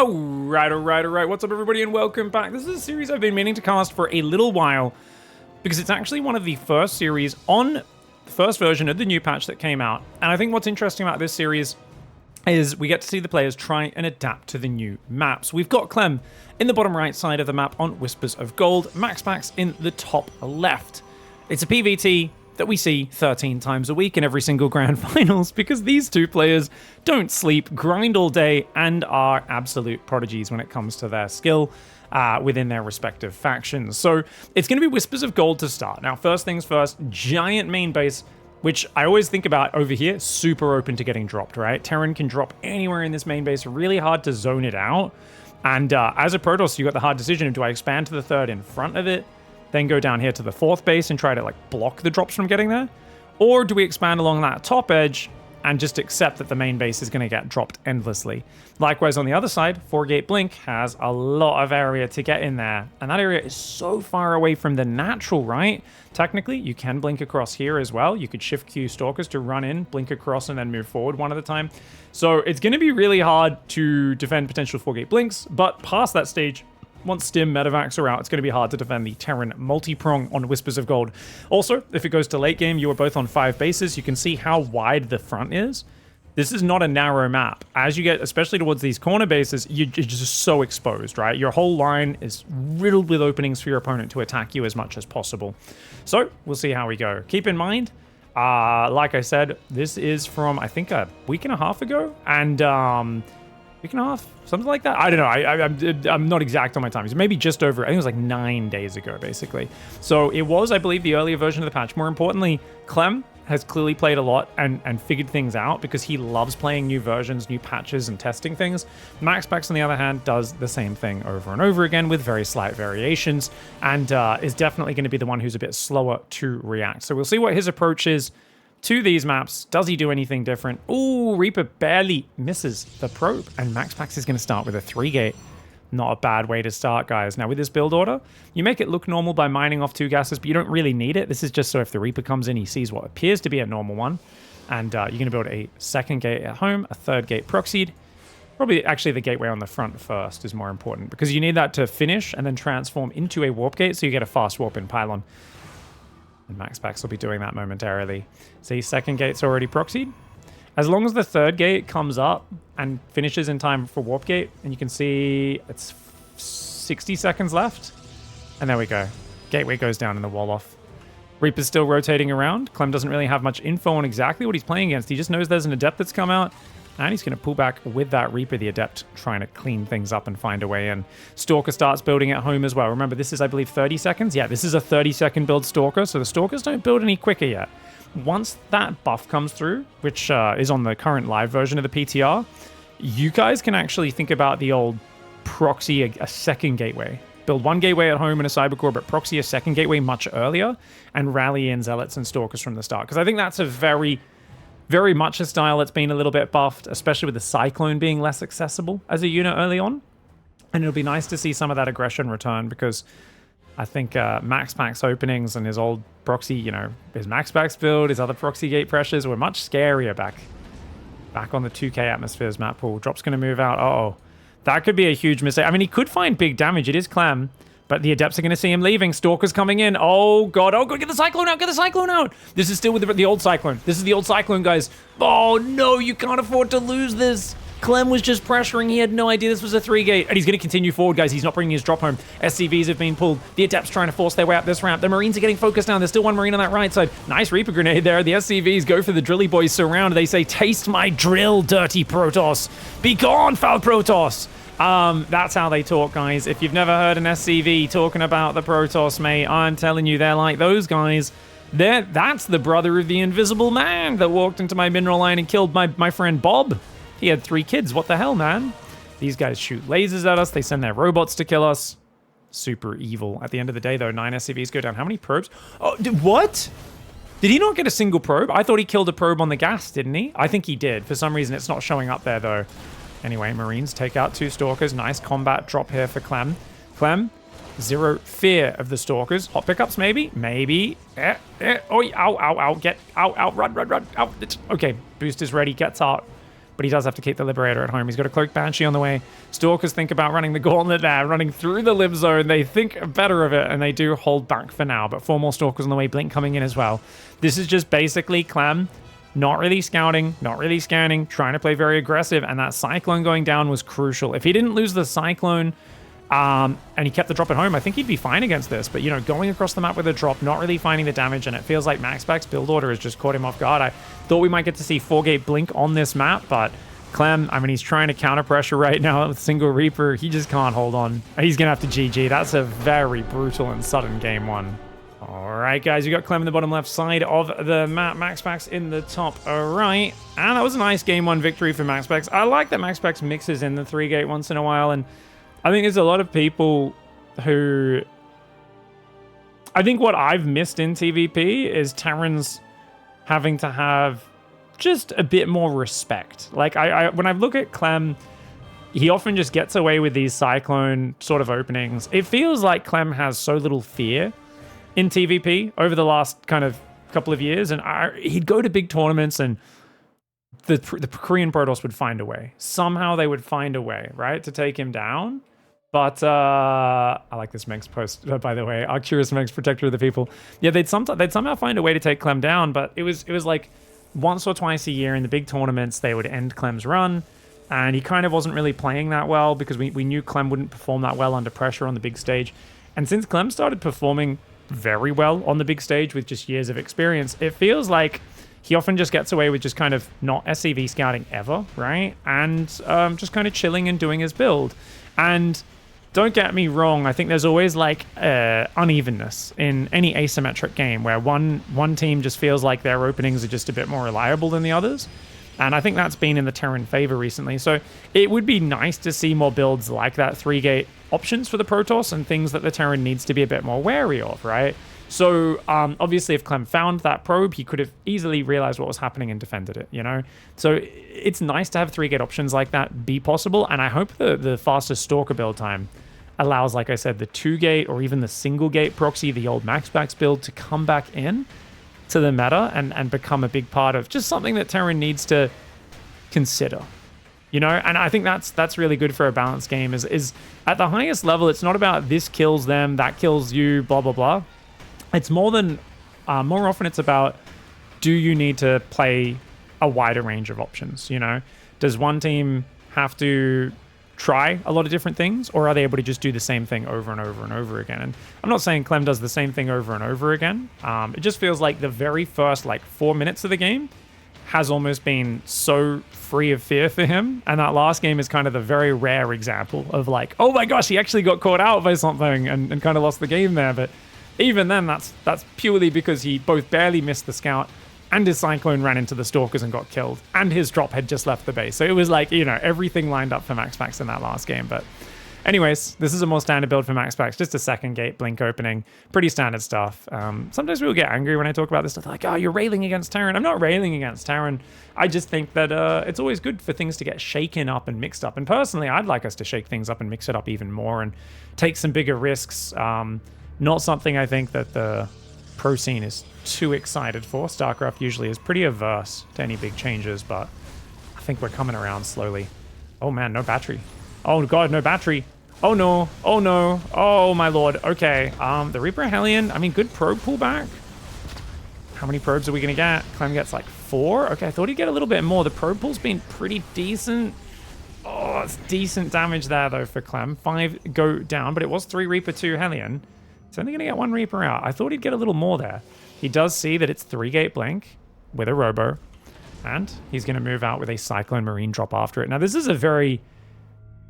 Alright. What's up, everybody, and welcome back. This is a series I've been meaning to cast for a little while because it's actually one of the first series on the first version of the new patch that came out. And I think what's interesting about this series is we get to see the players try and adapt to the new maps. We've got CLEM in the bottom right side of the map on Whispers of Gold, MAXPAX in the top left. It's a PvT that we see 13 times a week in every single grand finals because these two players don't sleep, grind all day, and are absolute prodigies when it comes to their skill within their respective factions. So it's going to be Whispers of Gold to start. Now, first things first, giant main base, which I always think about over here, super open to getting dropped, right? Terran can drop anywhere in this main base, really hard to zone it out. And as a Protoss, you got the hard decision of, do I expand to the third in front of it, then go down here to the fourth base and try to like block the drops from getting there? Or do we expand along that top edge and just accept that the main base is going to get dropped endlessly? Likewise, on the other side, 4-gate Blink has a lot of area to get in there, and that area is so far away from the natural, right? Technically, you can blink across here as well. You could shift Q Stalkers to run in, blink across, and then move forward one at a time. So it's going to be really hard to defend potential 4-gate Blinks, but past that stage, once Stim Medevacs are out, it's going to be hard to defend the Terran multi-prong on Whispers of Gold. Also, if it goes to late game, you are both on 5 bases. You can see how wide the front is. This is not a narrow map. As you get, especially towards these corner bases, you're just so exposed, right? Your whole line is riddled with openings for your opponent to attack you as much as possible. So, we'll see how we go. Keep in mind, like I said, this is from, I think, a week and a half ago. And, week and a half, something like that. I don't know. I'm not exact on my time. It's maybe just over, I think it was like 9 days ago, basically. So it was, I believe, the earlier version of the patch. More importantly, CLEM has clearly played a lot and figured things out because he loves playing new versions, new patches, and testing things. MAXPAX, on the other hand, does the same thing over and over again with very slight variations, and is definitely going to be the one who's a bit slower to react. So we'll see what his approach is to these maps. Does he do anything different? Ooh, Reaper barely misses the probe, and MAXPAX is going to start with a 3-gate. Not a bad way to start, guys. Now, with this build order, you make it look normal by mining off 2 gases, but you don't really need it. This is just so if the Reaper comes in, he sees what appears to be a normal one, and you're going to build a 2nd gate at home, a 3rd gate proxied. Probably, actually, the gateway on the front first is more important, because you need that to finish and then transform into a warp gate, so you get a fast warp in pylon. And MAXPAX will be doing that momentarily. See, 2nd gate's already proxied. As long as the 3rd gate comes up and finishes in time for warp gate, and you can see it's 60 seconds left. And there we go. Gateway goes down in the wall off. Reaper's still rotating around. Clem doesn't really have much info on exactly what he's playing against. He just knows there's an Adept that's come out, and he's going to pull back with that Reaper, the Adept, trying to clean things up and find a way in. Stalker starts building at home as well. Remember, this is, I believe, 30 seconds. Yeah, this is a 30-second build Stalker, so the Stalkers don't build any quicker yet. Once that buff comes through, which is on the current live version of the PTR, you guys can actually think about the old proxy a 2nd gateway. Build 1 gateway at home in a Cybercore, but proxy a 2nd gateway much earlier and rally in Zealots and Stalkers from the start. Because I think that's a very much a style that's been a little bit buffed, especially with the Cyclone being less accessible as a unit early on. And it'll be nice to see some of that aggression return, because I think MAXPAX openings and his old proxy, you know, his MAXPAX build, his other proxy gate pressures were much scarier back on the 2K atmospheres map pool. Drop's going to move out. Uh-oh. That could be a huge mistake. I mean, he could find big damage. It is CLEM, but the Adepts are going to see him leaving. Stalker's coming in. Oh, God. Oh, God. Get the Cyclone out. Get the Cyclone out. This is still with the old Cyclone. This is the old Cyclone, guys. Oh, no. You can't afford to lose this. CLEM was just pressuring. He had no idea this was a 3-gate. And he's going to continue forward, guys. He's not bringing his drop home. SCVs have been pulled. The Adepts trying to force their way up this ramp. The Marines are getting focused down. There's still one Marine on that right side. Nice Reaper grenade there. The SCVs go for the Drilly Boys surround. They say, taste my drill, dirty Protoss. Be gone, foul Protoss. That's how they talk, guys. If you've never heard an SCV talking about the Protoss, mate, I'm telling you, they're like those guys. That's the brother of the Invisible Man that walked into my mineral line and killed my friend Bob. He had 3 kids. What the hell, man? These guys shoot lasers at us. They send their robots to kill us. Super evil. At the end of the day, though, 9 SCVs go down. How many probes? Oh, what? Did he not get a single probe? I thought he killed a probe on the gas, didn't he? I think he did. For some reason, it's not showing up there, though. Anyway, Marines take out 2 Stalkers. Nice combat drop here for CLEM. CLEM, zero fear of the Stalkers. Hot pickups, maybe? Maybe. Oh, ow, ow, ow. Get out, run. Out. Okay, boost is ready. Gets out. but he does have to keep the Liberator at home. He's got a Cloak Banshee on the way. Stalkers think about running the Gauntlet there, running through the Lib Zone. They think better of it, and they do hold back for now, but 4 more Stalkers on the way, Blink coming in as well. This is just basically CLEM not really scouting, not really scanning, trying to play very aggressive, and that Cyclone going down was crucial. If he didn't lose the Cyclone, and he kept the drop at home, I think he'd be fine against this. But, you know, going across the map with a drop, not really finding the damage, and it feels like MAXPAX build order has just caught him off guard. I thought we might get to see 4-gate Blink on this map, but CLEM, I mean, he's trying to counter pressure right now with single Reaper. He just can't hold on. He's going to have to GG. That's a very brutal and sudden game one. All right, guys, you got CLEM in the bottom left side of the map, MAXPAX in the top right, and that was a nice game one victory for MAXPAX. I like that MAXPAX mixes in the 3-gate once in a while, and I think there's a lot of people who... I think what I've missed in TvP is Terrans having to have just a bit more respect. Like, when I look at CLEM, he often just gets away with these Cyclone sort of openings. It feels like CLEM has so little fear in TvP over the last kind of couple of years, and he'd go to big tournaments and the Korean Protoss would find a way. Somehow they would find a way, right, to take him down. But I like this Megs post, by the way. Arcturus Megs, protector of the people. Yeah, they'd somehow find a way to take CLEM down, but it was like once or twice a year in the big tournaments they would end CLEM's run, and he kind of wasn't really playing that well because we knew CLEM wouldn't perform that well under pressure on the big stage. And since CLEM started performing very well on the big stage with just years of experience, it feels like he often just gets away with just kind of not SCV scouting ever, right? And just kind of chilling and doing his build. And don't get me wrong, I think there's always like unevenness in any asymmetric game where one team just feels like their openings are just a bit more reliable than the others. And I think that's been in the Terran favor recently. So it would be nice to see more builds like that 3-gate options for the Protoss and things that the Terran needs to be a bit more wary of, right? So obviously if CLEM found that probe, he could have easily realized what was happening and defended it, you know? So it's nice to have 3-gate options like that be possible. And I hope the fastest Stalker build time allows, like I said, the 2-gate or even the single-gate proxy, the old MAXPAX build, to come back in to the meta and become a big part of just something that Terran needs to consider, you know? And I think that's really good for a balanced game is at the highest level, it's not about this kills them, that kills you, blah, blah, blah. It's more often it's about, do you need to play a wider range of options, you know? Does one team have to try a lot of different things, or are they able to just do the same thing over and over and over again? And I'm not saying CLEM does the same thing over and over again. It just feels like the very first 4 minutes of the game has almost been so free of fear for him, and that last game is kind of the very rare example of like, oh my gosh, he actually got caught out by something and kind of lost the game there. But even then, that's purely because he both barely missed the scout and his Cyclone ran into the Stalkers and got killed, and his drop had just left the base. So it was like, you know, everything lined up for MAXPAX in that last game. But anyways, this is a more standard build for MAXPAX, just a 2nd-gate Blink opening. Pretty standard stuff. Sometimes people get angry when I talk about this stuff. They're like, oh, you're railing against Terran. I'm not railing against Terran. I just think that it's always good for things to get shaken up and mixed up. And personally, I'd like us to shake things up and mix it up even more and take some bigger risks. Not something I think that the pro scene is too excited for. StarCraft usually is pretty averse to any big changes, but I think we're coming around slowly. Oh man, no battery. Oh god, no battery. Oh no, oh no, oh my lord. Okay, the Reaper Hellion, I mean, good probe pullback. How many probes are we gonna get? CLEM gets like 4. Okay, I thought he'd get a little bit more. The probe pull's been pretty decent. Oh, it's decent damage there though for CLEM. 5 go down, but it was 3 Reaper, 2 Hellion. It's only gonna get 1 Reaper out. I thought he'd get a little more there. He does see that it's 3-gate Blink with a Robo, and he's going to move out with a Cyclone Marine drop after it. Now, this is a very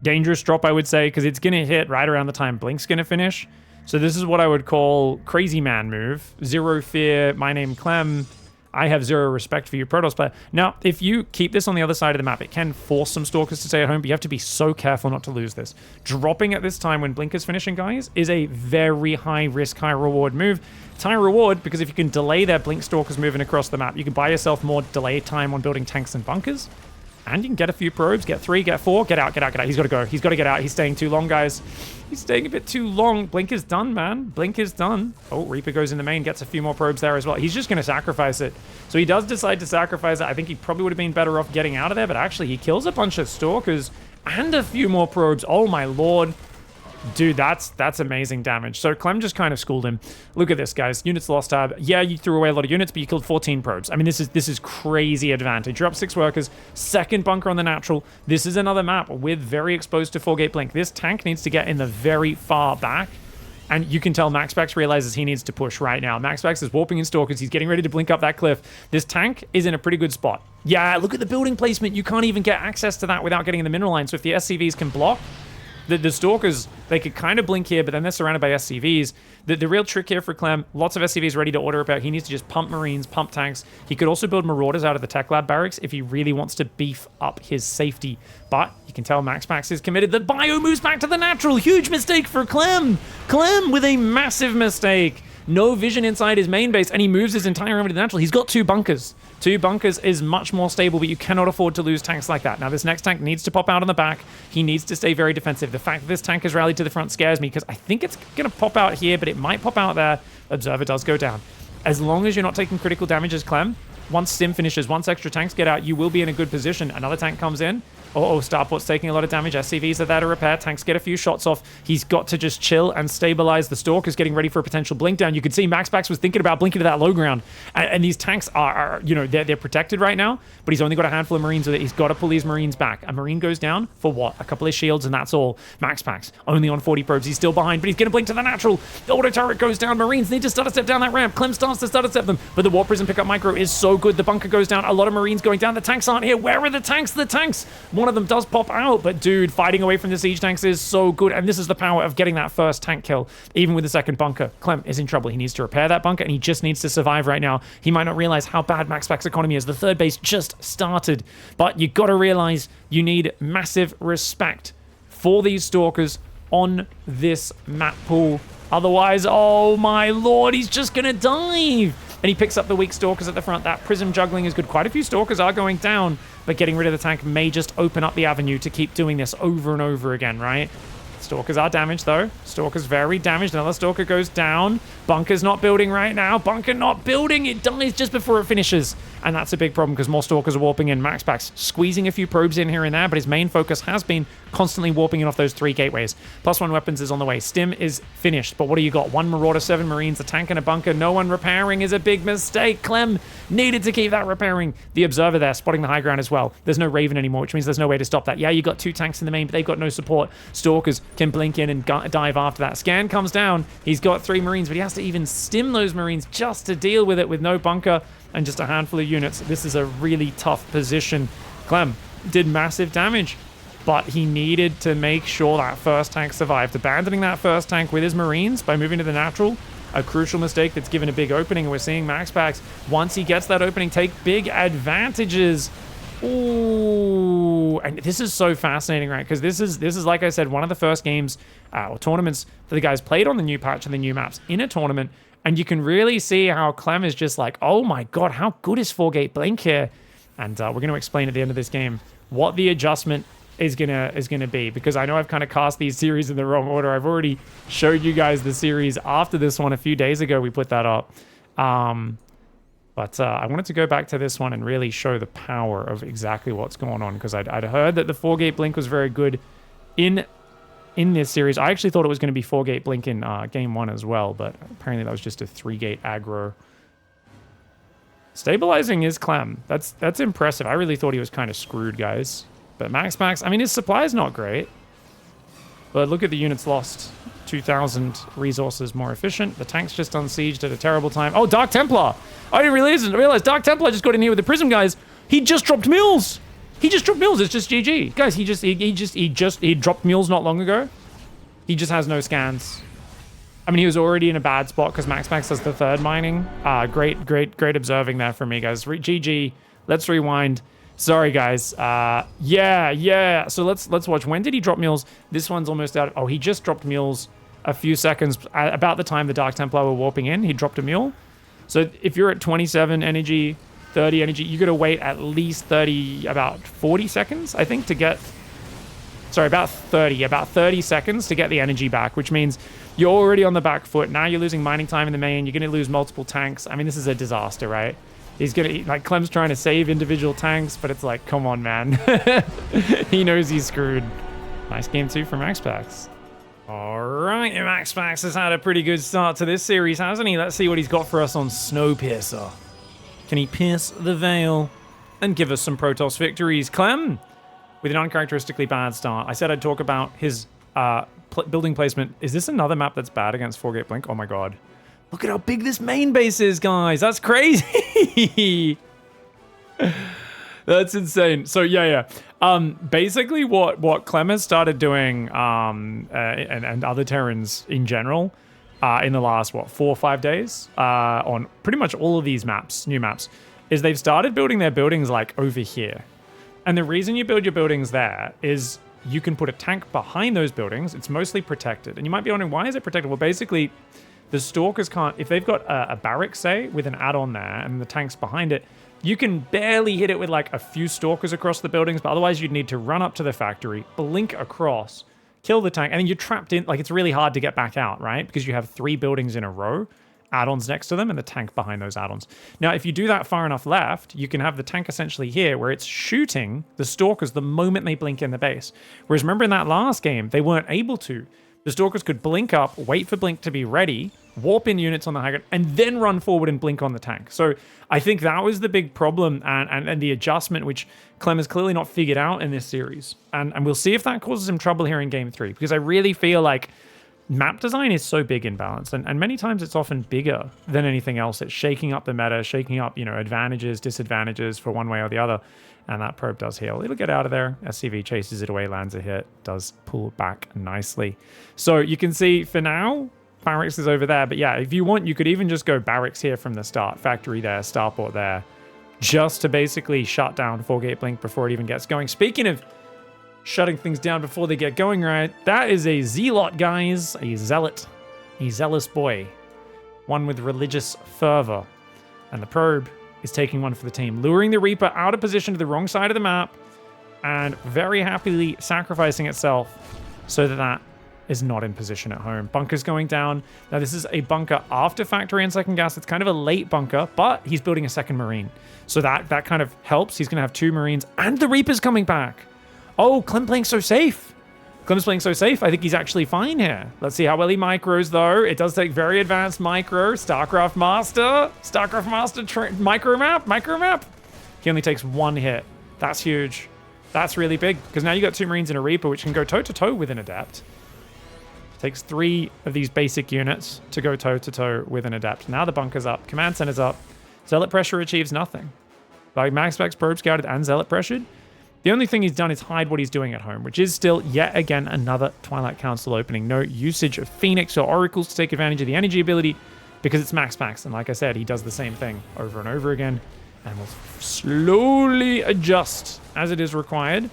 dangerous drop, I would say, because it's going to hit right around the time Blink's going to finish. So this is what I would call crazy man move. Zero fear, my name CLEM. I have zero respect for you, Protoss player. Now, if you keep this on the other side of the map, it can force some Stalkers to stay at home, but you have to be so careful not to lose this. Dropping at this time when Blink is finishing, guys, is a very high-risk, high-reward move. It's high-reward because if you can delay their Blink Stalkers moving across the map, you can buy yourself more delay time on building tanks and bunkers. And you can get a few probes, get 3, get 4, get out, get out, get out. He's got to go. He's got to get out. He's staying too long, guys. He's staying a bit too long. Blink is done, man. Blink is done. Oh, Reaper goes in the main, gets a few more probes there as well. He's just going to sacrifice it. So he does decide to sacrifice it. I think he probably would have been better off getting out of there, but actually he kills a bunch of Stalkers and a few more probes. Oh, my lord. Dude, that's amazing damage. So Clem just kind of schooled him. Look at this, guys. Units lost tab. Yeah, you threw away a lot of units, but you killed 14 probes. I mean, this is crazy advantage. You're up 6 workers. Second bunker on the natural. This is another map with very exposed to 4-gate blink. This tank needs to get in the very far back. And you can tell MAXPAX realizes he needs to push right now. MAXPAX is warping in Stalkers. He's getting ready to blink up that cliff. This tank is in a pretty good spot. Yeah, look at the building placement. You can't even get access to that without getting in the mineral line. So if the SCVs can block, the Stalkers, they could kind of blink here, but then they're surrounded by SCVs. The real trick here for Clem, lots of SCVs ready to auto repair. He needs to just pump Marines, pump tanks. He could also build Marauders out of the Tech Lab barracks if he really wants to beef up his safety. But you can tell MAXPAX is committed. The bio moves back to the natural. Huge mistake for Clem. Clem with a massive mistake. No vision inside his main base, and he moves his entire army to the natural. He's got 2 bunkers. 2 bunkers is much more stable, but you cannot afford to lose tanks like that. Now, this next tank needs to pop out on the back. He needs to stay very defensive. The fact that this tank has rallied to the front scares me, because I think it's going to pop out here, but it might pop out there. Observer does go down. As long as you're not taking critical damage as Clem, once Sim finishes, once extra tanks get out, you will be in a good position. Another tank comes in. Oh, Starport's taking a lot of damage. SCVs are there to repair. Tanks get a few shots off. He's got to just chill and stabilize. The Stalker's getting ready for a potential blink down. You can see MAXPAX was thinking about blinking to that low ground. And these tanks are you know, they're protected right now, but he's only got a handful of Marines with it. He's got to pull these Marines back. A Marine goes down for what? A couple of shields, and that's all. MAXPAX only on 40 probes. He's still behind, but he's going to blink to the natural. The auto turret goes down. Marines need to stutter step down that ramp. Clem starts to stutter step them, but the Warp Prism pickup micro is so good. The bunker goes down. A lot of Marines going down. The tanks aren't here. Where are the tanks? The tanks! One of them does pop out. But dude, fighting away from the siege tanks is so good, and this is the power of getting that first tank kill, even with the second bunker. Clem is in trouble. He needs to repair that bunker, and he just needs to survive right now. He might not realize how bad MAXPAX economy is. The third base just started, but you got to realize you need massive respect for these Stalkers on this map pool. Otherwise, oh my lord, he's just gonna dive. And he picks up the weak Stalkers at the front. That Prism juggling is good. Quite a few Stalkers are going down, but getting rid of the tank may just open up the avenue to keep doing this over and over again, right? Stalkers are damaged, though. Stalker's very damaged. Another Stalker goes down. Bunker's not building right now. Bunker not building. It dies just before it finishes. And that's a big problem because more Stalkers are warping in. MAXPAX squeezing a few probes in here and there, but his main focus has been constantly warping in off those 3 gateways. +1 weapons is on the way. Stim is finished, but what do you got? 1 Marauder, 7 Marines, a tank and a bunker. No one repairing is a big mistake. Clem needed to keep that repairing. The Observer there, spotting the high ground as well. There's no Raven anymore, which means there's no way to stop that. Yeah, you got 2 tanks in the main, but they've got no support. Stalkers can blink in and dive after that. Scan comes down. He's got 3 Marines, but he has to even stim those Marines just to deal with it with no bunker and just a handful of units. This is a really tough position. Clem did massive damage, but he needed to make sure that first tank survived. Abandoning that first tank with his Marines by moving to the natural, a crucial mistake that's given a big opening. And we're seeing MAXPAX, once he gets that opening, take big advantages. Ooh, and this is so fascinating, right? Because this is like I said, one of the first games or tournaments that the guys played on the new patch and the new maps in a tournament. And you can really see how Clem is just like, oh my god, how good is 4-gate blink here? And we're going to explain at the end of this game what the adjustment is gonna be, because I know I've kind of cast these series in the wrong order. I've already showed you guys the series after this one a few days ago. We put that up. But I wanted to go back to this one and really show the power of exactly what's going on, because I'd heard that the 4-gate blink was very good in this series. I actually thought it was going to be 4-gate blink in game 1 as well, but apparently that was just a 3-gate aggro. Stabilizing is Clem. That's impressive. I really thought he was kind of screwed, guys. But MAXPAX, I mean, his supply is not great. But look at the units lost. 2,000 resources more efficient. The tank's just unsieged at a terrible time. Oh, Dark Templar! I didn't realize Dark Templar just got in here with the Prism guys. He just dropped Mills! He just dropped Mills. It's just GG. Guys, he dropped Mills not long ago. He just has no scans. I mean, he was already in a bad spot because MAXPAX has the 3rd mining. Great observing there from me, guys. GG. Let's rewind. Sorry, guys. Yeah. So let's watch. When did he drop Mills? This one's almost out. Oh, he just dropped Mills a few seconds. About the time the Dark Templar were warping in, he dropped a mule. So if you're at 27 energy, 30 energy. You got to wait at least about 40 seconds, I think, to get... Sorry, about 30 seconds to get the energy back, which means you're already on the back foot. Now you're losing mining time in the main. You're going to lose multiple tanks. I mean, this is a disaster, right? He's going to... Like, Clem's trying to save individual tanks, but it's like, come on, man. He knows he's screwed. Nice game 2 from MAXPAX. All right, MAXPAX has had a pretty good start to this series, hasn't he? Let's see what he's got for us on Snowpiercer. Can he pierce the veil and give us some Protoss victories? Clem, with an uncharacteristically bad start. I said I'd talk about his building placement. Is this another map that's bad against 4-gate blink? Oh my god. Look at how big this main base is, guys. That's crazy. That's insane. So yeah. Basically what Clem has started doing, and other Terrans in general, in the last 4 or 5 days, on pretty much all of these maps, new maps, is they've started building their buildings like over here. And the reason you build your buildings there is you can put a tank behind those buildings. It's mostly protected. And you might be wondering, why is it protected? Well, basically, the Stalkers can't... If they've got a barrack, say, with an add-on there, and the tank's behind it, you can barely hit it with like a few Stalkers across the buildings, but otherwise you'd need to run up to the factory, blink across, kill the tank, and then you're trapped in... Like, it's really hard to get back out, right? Because you have 3 buildings in a row, add-ons next to them, and the tank behind those add-ons. Now, if you do that far enough left, you can have the tank essentially here, where it's shooting the Stalkers the moment they blink in the base. Whereas remember in that last game, they weren't able to. The Stalkers could blink up, wait for blink to be ready, warp in units on the high ground, and then run forward and blink on the tank. So I think that was the big problem and the adjustment, which Clem has clearly not figured out in this series. And we'll see if that causes him trouble here in Game 3, because I really feel like map design is so big in balance, and many times it's often bigger than anything else. It's shaking up the meta, shaking up, advantages, disadvantages for one way or the other. And that probe does heal. It'll get out of there. SCV chases it away, lands a hit, does pull back nicely. So you can see for now, barracks is over there. But yeah, if you want, you could even just go barracks here from the start. Factory there, starport there, just to basically shut down 4-gate blink before it even gets going. Speaking of shutting things down before they get going, right? That is a zealot, guys. A zealot. A zealous boy. One with religious fervor. And the probe is taking one for the team, luring the Reaper out of position to the wrong side of the map and very happily sacrificing itself so that is not in position at home. Bunker's going down. Now, this is a bunker after factory and second gas. It's kind of a late bunker, but he's building a second Marine. So that kind of helps. He's going to have 2 Marines and the Reaper's coming back. Oh, Clem playing so safe. Clem's playing so safe. I think he's actually fine here. Let's see how well he micros, though. It does take very advanced micro. StarCraft Master. Micro map. He only takes 1 hit. That's huge. That's really big, because now you got 2 Marines and a Reaper, which can go toe-to-toe with an Adept. Takes 3 of these basic units to go toe-to-toe with an Adept. Now the bunker's up. Command center's up. Zealot pressure achieves nothing. Like MAXPAX probe scouted and Zealot pressured. The only thing he's done is hide what he's doing at home, which is still, yet again, another Twilight Council opening. No usage of Phoenix or Oracles to take advantage of the energy ability, because it's MAXPAX. And like I said, he does the same thing over and over again, and will slowly adjust as it is required.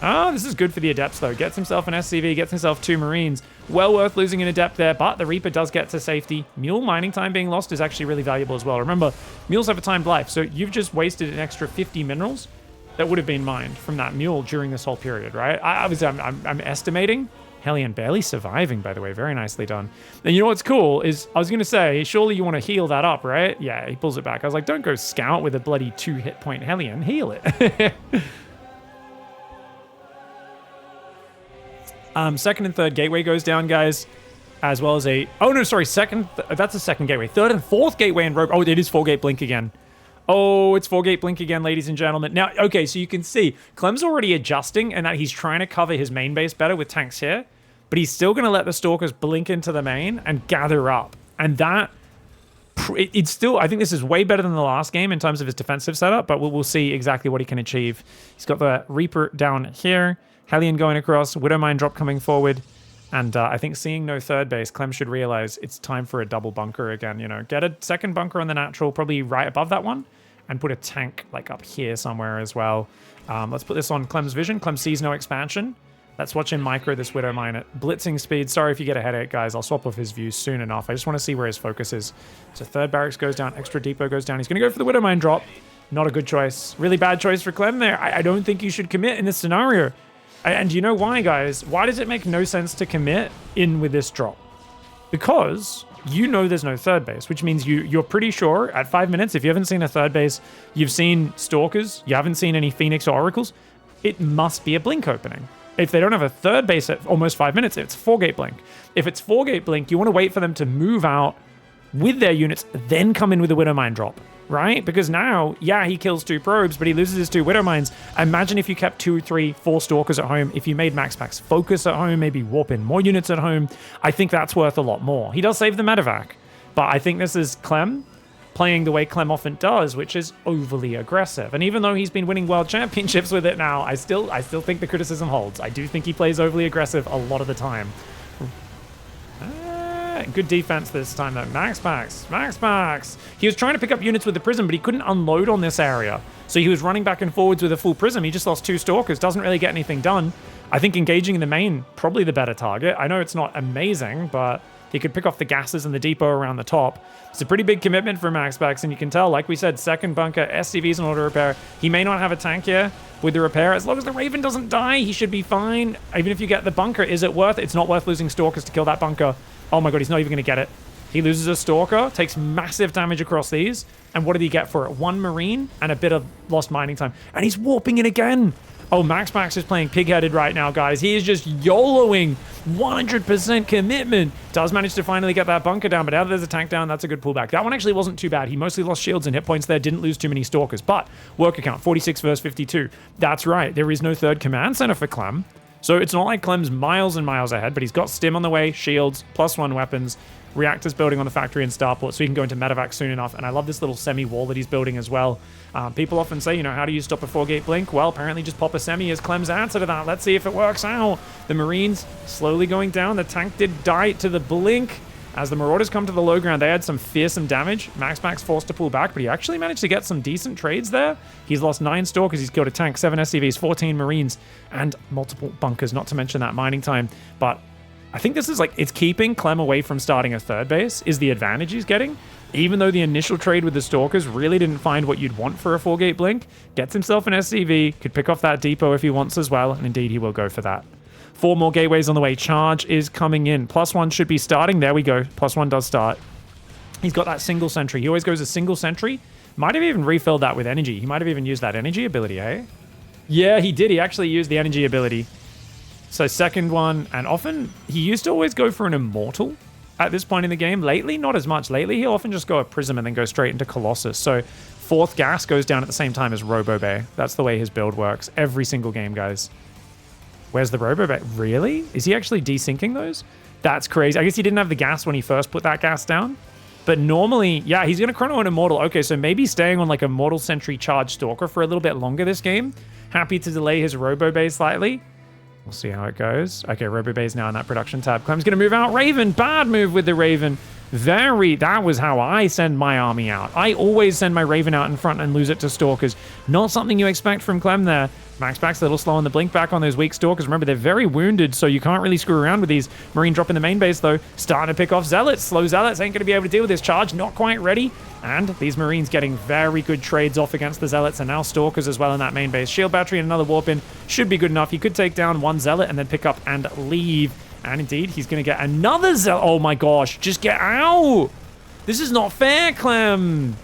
This is good for the Adepts, though. Gets himself an SCV, gets himself 2 Marines. Well worth losing an Adept there, but the Reaper does get to safety. Mule mining time being lost is actually really valuable as well. Remember, Mules have a timed life, so you've just wasted an extra 50 minerals that would have been mined from that Mule during this whole period, right? I'm estimating. Hellion barely surviving, by the way. Very nicely done. And you know what's cool is, I was going to say, surely you want to heal that up, right? Yeah, he pulls it back. I was like, don't go scout with a bloody 2 hit point Hellion. Heal it. Second and third gateway goes down, guys. As well as a... Oh, no, sorry. That's a second gateway. Third and fourth gateway in rope. Oh, it is 4-gate blink again. Oh, it's 4-gate blink again, ladies and gentlemen. Now, okay, so you can see Clem's already adjusting and that he's trying to cover his main base better with tanks here, but he's still going to let the Stalkers blink into the main and gather up. And that, it's still, I think this is way better than the last game in terms of his defensive setup, but we'll see exactly what he can achieve. He's got the Reaper down here, Hellion going across, Widowmine drop coming forward. And I think seeing no third base, Clem should realize it's time for a double bunker again. Get a second bunker on the natural, probably right above that one, and put a tank like up here somewhere as well. Let's put this on Clem's vision. Clem sees no expansion. Let's watch him micro this Widowmine at blitzing speed. Sorry if you get a headache, guys. I'll swap off his view soon enough. I just want to see where his focus is. So third barracks goes down, extra depot goes down. He's going to go for the Widowmine drop. Not a good choice. Really bad choice for Clem there. I don't think you should commit in this scenario. And do you know why, guys? Why does it make no sense to commit in with this drop? Because you know there's no third base, which means you're pretty sure at 5 minutes, if you haven't seen a third base, you've seen Stalkers, you haven't seen any Phoenix or Oracles, it must be a blink opening. If they don't have a third base at almost 5 minutes, it's 4-gate blink. If it's 4-gate blink, you want to wait for them to move out with their units, then come in with a Widowmine drop, right? Because now, yeah, he kills 2 probes, but he loses his 2 Widowmines. Imagine if you kept 2, 3, 4 Stalkers at home, if you made MAXPAX focus at home, maybe warp in more units at home. I think that's worth a lot more. He does save the medevac, but I think this is Clem playing the way Clem often does, which is overly aggressive. And even though he's been winning world championships with it now, I still think the criticism holds. I do think he plays overly aggressive a lot of the time. Good defense this time though. MAXPAX. He was trying to pick up units with the Prism, but he couldn't unload on this area. So he was running back and forwards with a full Prism. He just lost 2 Stalkers, doesn't really get anything done. I think engaging in the main, probably the better target. I know it's not amazing, but he could pick off the gases and the depot around the top. It's a pretty big commitment for MAXPAX, and you can tell, like we said, second bunker, SCVs in auto repair. He may not have a tank here with the repair. As long as the Raven doesn't die, he should be fine. Even if you get the bunker, is it worth it? It's not worth losing Stalkers to kill that bunker. Oh my god, he's not even going to get it. He loses a Stalker, takes massive damage across these, and what did he get for it? 1 Marine and a bit of lost mining time. And he's warping it again. Oh, MAXPAX is playing pig-headed right now, guys. He is just YOLOing 100% commitment. Does manage to finally get that bunker down, but now that there's a tank down, that's a good pullback. That one actually wasn't too bad. He mostly lost shields and hit points there, didn't lose too many Stalkers, but worker count, 46 versus 52. That's right, there is no third command center for Clem. So it's not like Clem's miles and miles ahead, but he's got Stim on the way, shields, +1 weapons, reactors building on the factory and starport, so he can go into medevac soon enough. And I love this little semi-wall that he's building as well. People often say, you know, how do you stop a 4-gate blink? Well, apparently just pop a semi is Clem's answer to that. Let's see if it works out. The Marines slowly going down. The tank did die to the blink. As the Marauders come to the low ground, they had some fearsome damage. MAXPAX forced to pull back, but he actually managed to get some decent trades there. He's lost 9 Stalkers, he's killed a tank, 7 SCVs, 14 Marines, and multiple bunkers, not to mention that mining time. But I think this is like, it's keeping Clem away from starting a third base, is the advantage he's getting. Even though the initial trade with the Stalkers really didn't find what you'd want for a 4-gate blink, gets himself an SCV, could pick off that depot if he wants as well, and indeed he will go for that. 4 more gateways on the way. Charge is coming in. +1 should be starting. There we go. +1 does start. He's got that single sentry. He always goes a single sentry. Might have even refilled that with energy. He might have even used that energy ability, eh? Yeah, he did. He actually used the energy ability. So second one, and often he used to always go for an immortal at this point in the game. Lately, not as much. Lately, he'll often just go a prism and then go straight into Colossus. So 4th gas goes down at the same time as Robo Bay. That's the way his build works. Every single game, guys. Where's the Robo Bay? Really? Is he actually desyncing those? That's crazy. I guess he didn't have the gas when he first put that gas down. But normally, yeah, he's going to chrono an Immortal. Okay, so maybe staying on like a Mortal Sentry Charge Stalker for a little bit longer this game. Happy to delay his Robo Bay slightly. We'll see how it goes. Okay, Robo Bay is now in that production tab. Clem's going to move out. Raven, bad move with the Raven. That was how I send my army out. I always send my Raven out in front and lose it to Stalkers. Not something you expect from Clem there. MAXPAX a little slow on the blink back on those weak Stalkers. Remember, they're very wounded, so you can't really screw around with these. Marine drop in the main base, though. Starting to pick off Zealots. Slow Zealots ain't going to be able to deal with this charge. Not quite ready. And these Marines getting very good trades off against the Zealots, and now Stalkers as well in that main base. Shield battery and another warp in should be good enough. He could take down 1 Zealot and then pick up and leave. And indeed, he's going to get another Zealot. Oh my gosh, just get out. This is not fair, Clem.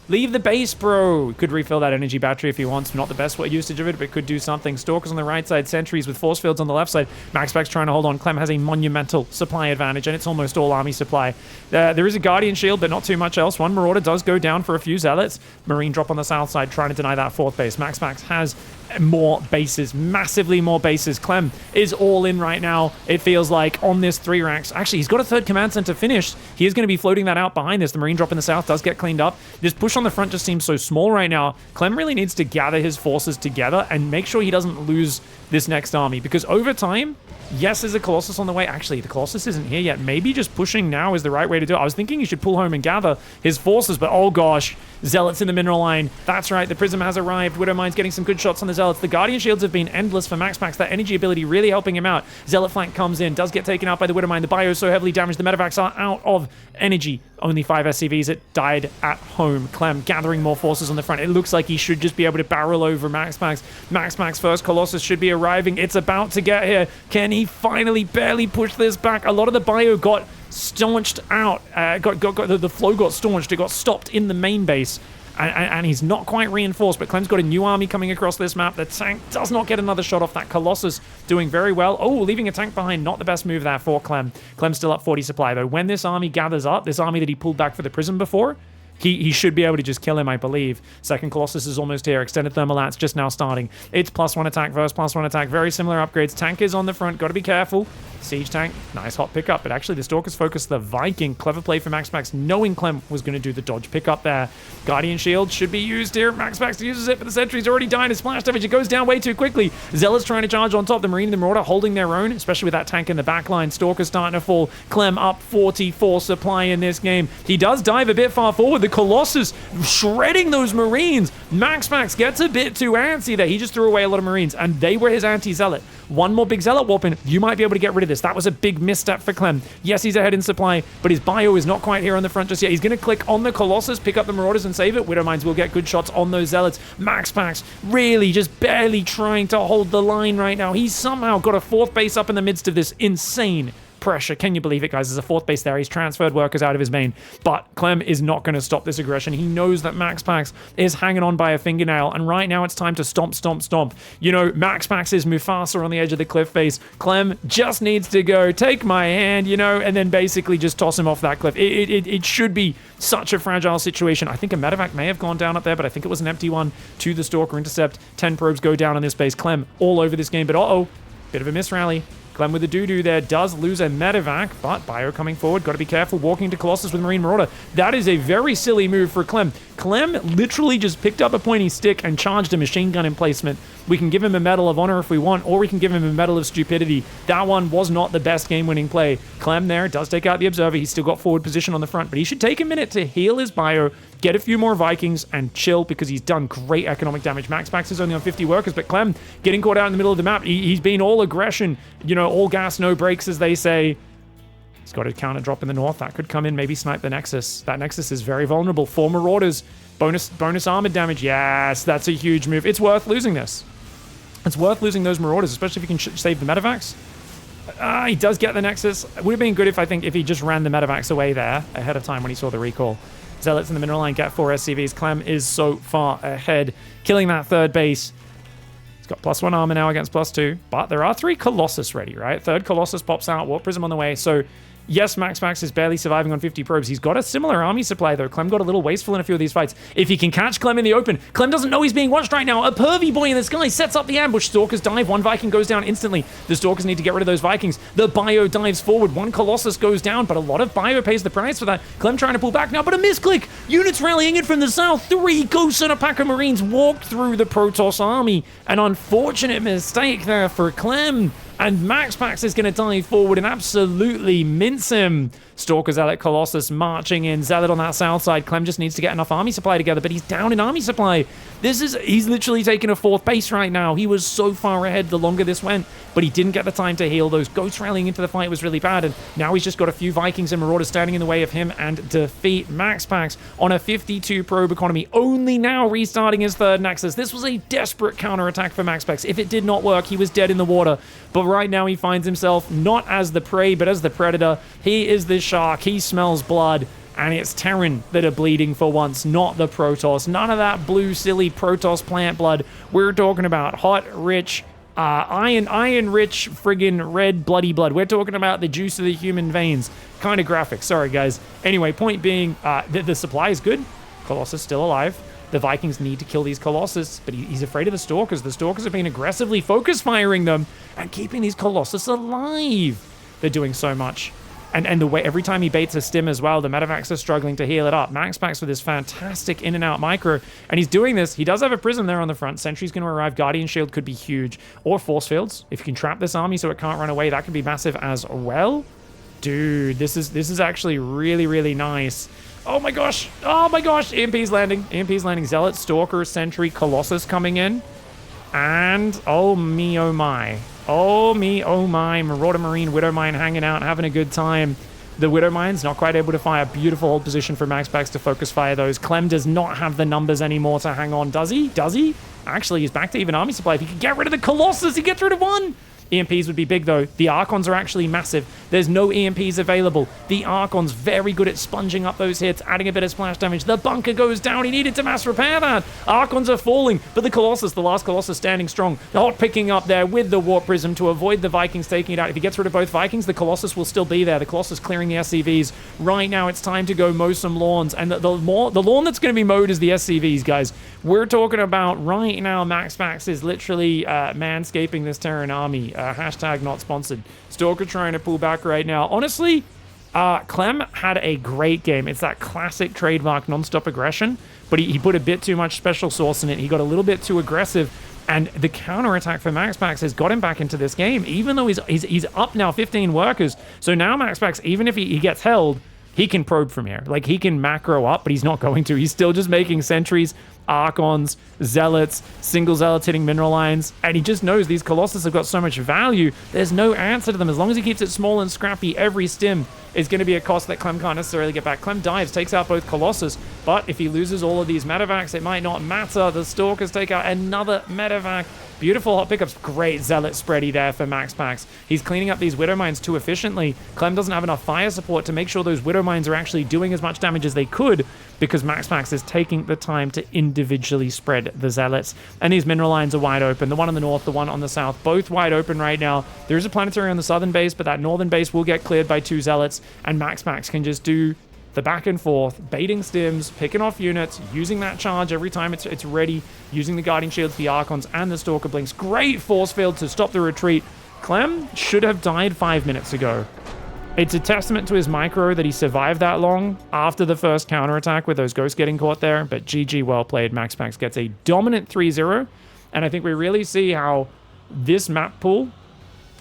Leave the base, bro. Could refill that energy battery if he wants. Not the best usage of it, but could do something. Stalkers on the right side, sentries with force fields on the left side. MAXPAX trying to hold on. Clem has a monumental supply advantage, and it's almost all army supply. There is a Guardian Shield, but not too much else. 1 Marauder does go down for a few Zealots. Marine drop on the south side, trying to deny that 4th base. MAXPAX has more bases, massively more bases. Clem is all in right now, it feels like, on this 3 ranks. Actually, he's got a 3rd command center finished. He is going to be floating that out behind this. The Marine drop in the south does get cleaned up. This push on the front just seems so small right now. Clem really needs to gather his forces together and make sure he doesn't lose this next army, because over time, yes, there's a Colossus on the way. Actually, the Colossus isn't here yet. Maybe just pushing now is the right way to do it. I was thinking he should pull home and gather his forces, but oh gosh, Zealots in the mineral line. That's right, the Prism has arrived. Widowmine's getting some good shots on the Zealots. The Guardian Shields have been endless for MAXPAX. That energy ability really helping him out. Zealot flank comes in, does get taken out by the Widowmine. The bio is so heavily damaged, the Medivacs are out of energy. Only 5 SCVs. It died at home. Clem gathering more forces on the front. It looks like he should just be able to barrel over MAXPAX. MAXPAX first Colossus should be arriving. It's about to get here. Can he finally barely push this back? A lot of the bio got staunched out. The flow got staunched. It got stopped in the main base. And he's not quite reinforced, but Clem's got a new army coming across this map. The tank does not get another shot off that Colossus, doing very well. Oh, leaving a tank behind, not the best move there for Clem. Clem's still up 40 supply, though. When this army gathers up, this army that he pulled back for the Prism before, he should be able to just kill him, I believe. Second Colossus is almost here. Extended Thermal Lance just now starting. It's +1 attack versus +1 attack. Very similar upgrades. Tank is on the front. Got to be careful. Siege tank. Nice hot pickup. But actually, the Stalkers focused the Viking. Clever play for MAXPAX, knowing Clem was going to do the dodge pickup there. Guardian Shield should be used here. MAXPAX uses it, but the sentry's already died. His splash damage, it goes down way too quickly. Zealot's trying to charge on top. The Marine and the Marauder holding their own, especially with that tank in the back line. Stalker's starting to fall. Clem up 44 supply in this game. He does dive a bit far forward. The Colossus shredding those Marines. MAXPAX gets a bit too antsy there. He just threw away a lot of Marines, and they were his anti-Zealot. One more big Zealot warp in. You might be able to get rid of this. That was a big misstep for Clem. Yes, he's ahead in supply, but his bio is not quite here on the front just yet. He's going to click on the Colossus, pick up the Marauders, and save it. Widowmines will get good shots on those Zealots. MAXPAX really just barely trying to hold the line right now. He's somehow got a 4th base up in the midst of this insane pressure. Can you believe it, guys? There's a 4th base there. He's transferred workers out of his main, but Clem is not going to stop this aggression. He knows that MAXPAX is hanging on by a fingernail, and right now it's time to stomp, stomp, stomp. You know, MAXPAX is Mufasa on the edge of the cliff face. Clem just needs to go, take my hand, you know, and then basically just toss him off that cliff. It should be such a fragile situation. I think a medevac may have gone down up there, but I think it was an empty one to the Stalker intercept. 10 probes go down on this base. Clem all over this game, but uh-oh, bit of a miss rally. Clem with the doo-doo there does lose a medevac, but bio coming forward. Got to be careful walking to Colossus with Marine Marauder. That is a very silly move for Clem. Clem literally just picked up a pointy stick and charged a machine gun emplacement. We can give him a Medal of Honor if we want, or we can give him a Medal of Stupidity. That one was not the best game-winning play. Clem there does take out the Observer. He's still got forward position on the front, but he should take a minute to heal his bio, get a few more Vikings, and chill, because he's done great economic damage. MAXPAX is only on 50 workers, but Clem getting caught out in the middle of the map. He's been all aggression, you know, all gas, no brakes, as they say. He's got a counter drop in the north. That could come in, maybe snipe the Nexus. That Nexus is very vulnerable. 4 Marauders. Bonus armored damage. Yes, that's a huge move. It's worth losing this. It's worth losing those Marauders, especially if you can save the medevacs. He does get the Nexus. It would have been good if he just ran the medevacs away there ahead of time when he saw the recall. Zealots in the mineral line get 4 SCVs. Clem is so far ahead, killing that 3rd base. He's got +1 armor now against +2, but there are 3 Colossus ready, right? 3rd Colossus pops out, Warp Prism on the way, so yes, MAXPAX is barely surviving on 50 probes. He's got a similar army supply, though. Clem got a little wasteful in a few of these fights. If he can catch Clem in the open, Clem doesn't know he's being watched right now. A pervy boy in the sky sets up the ambush. Stalkers dive. 1 Viking goes down instantly. The Stalkers need to get rid of those Vikings. The bio dives forward. 1 Colossus goes down, but a lot of bio pays the price for that. Clem trying to pull back now, but a misclick. Units rallying in from the south. 3 Ghosts and a pack of Marines walked through the Protoss army. An unfortunate mistake there for Clem. And MAXPAX is going to dive forward and absolutely mince him. Stalker, Zealot, Colossus marching in. Zealot on that south side. Clem just needs to get enough army supply together, but he's down in army supply. He's literally taking a 4th base right now. He was so far ahead the longer this went, but he didn't get the time to heal. Those Ghosts rallying into the fight was really bad, and now he's just got a few Vikings and Marauders standing in the way of him and defeat. MAXPAX on a 52 probe economy, only now restarting his 3rd Nexus. This was a desperate counterattack for MAXPAX. If it did not work, he was dead in the water, but right now he finds himself not as the prey, but as the predator. He is the shark. He smells blood, and it's Terran that are bleeding for once, not the Protoss. None of that blue, silly Protoss plant blood. We're talking about hot, rich, iron-rich, friggin' red, bloody blood. We're talking about the juice of the human veins. Kind of graphic. Sorry, guys. Anyway, point being, the supply is good. Colossus still alive. The Vikings need to kill these Colossus, but he's afraid of the Stalkers. The Stalkers have been aggressively focus firing them and keeping these Colossus alive. They're doing so much. And the way every time he baits a stim as well, the medevacs are struggling to heal it up. MAXPAX with this fantastic in and out micro, and he's doing this. He does have a prism there on the front. Sentry's going to arrive. Guardian Shield could be huge, or force fields. If you can trap this army so it can't run away, that could be massive as well. Dude, this is actually really, really nice. Oh my gosh. Oh my gosh. EMP's landing. EMP's landing. Zealot, Stalker, Sentry, Colossus coming in. And oh me, oh my. Oh me, oh my. Marauder Marine, Widowmine hanging out, having a good time. The Widowmine's not quite able to fire. Beautiful hold position for MAXPAX to focus fire those. Clem does not have the numbers anymore to hang on. Does he? Does he? Actually, he's back to even army supply. If he can get rid of the Colossus, he gets rid of one. EMPs would be big, though. The Archons are actually massive. There's no EMPs available. The Archon's very good at sponging up those hits, adding a bit of splash damage. The bunker goes down. He needed to mass repair that. Archons are falling, but the Colossus, the last Colossus, standing strong. Not picking up there with the Warp Prism to avoid the Vikings taking it out. If he gets rid of both Vikings, the Colossus will still be there. The Colossus clearing the SCVs. Right now, it's time to go mow some lawns, and the lawn that's going to be mowed is the SCVs, guys. We're talking about right now, MAXPAX is literally manscaping this Terran army. Hashtag not sponsored. Stalker trying to pull back right now. Honestly, Clem had a great game. It's that classic trademark non-stop aggression, but he put a bit too much special sauce in it. He got a little bit too aggressive, and the counterattack for MAXPAX has got him back into this game, even though he's up now 15 workers. So now MAXPAX, even if he gets held, he can probe from here. Like, he can macro up, but he's not going to. He's still just making sentries, Archons, Zealots, single Zealots hitting mineral lines, and he just knows these Colossus have got so much value. There's no answer to them. As long as he keeps it small and scrappy, every stim is going to be a cost that Clem can't necessarily get back. Clem dives, takes out both Colossus, but if he loses all of these medevacs, it might not matter. The Stalkers take out another medevac. Beautiful hot pickups. Great Zealot spready there for MAXPAX. He's cleaning up these Widow Mines too efficiently. Clem doesn't have enough fire support to make sure those Widow Mines are actually doing as much damage as they could, because MAXPAX is taking the time to individually spread the Zealots. And these mineral lines are wide open. The one on the north, the one on the south, both wide open right now. There is a planetary on the southern base, but that northern base will get cleared by 2 Zealots, and MAXPAX can just do the back and forth, baiting stims, picking off units, using that charge every time it's ready, using the Guardian Shields, the Archons, and the Stalker Blinks. Great force field to stop the retreat. Clem should have died 5 minutes ago. It's a testament to his micro that he survived that long after the first counterattack with those ghosts getting caught there, but GG, well played. MAXPAX gets a dominant 3-0, and I think we really see how this map pool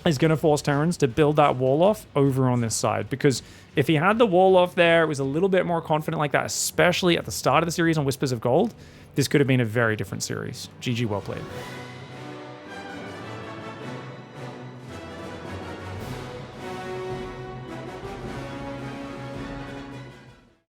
is going to force Terrans to build that wall off over on this side, because if he had the wall off there, it was a little bit more confident like that, especially at the start of the series on Whispers of Gold, this could have been a very different series. GG, well played.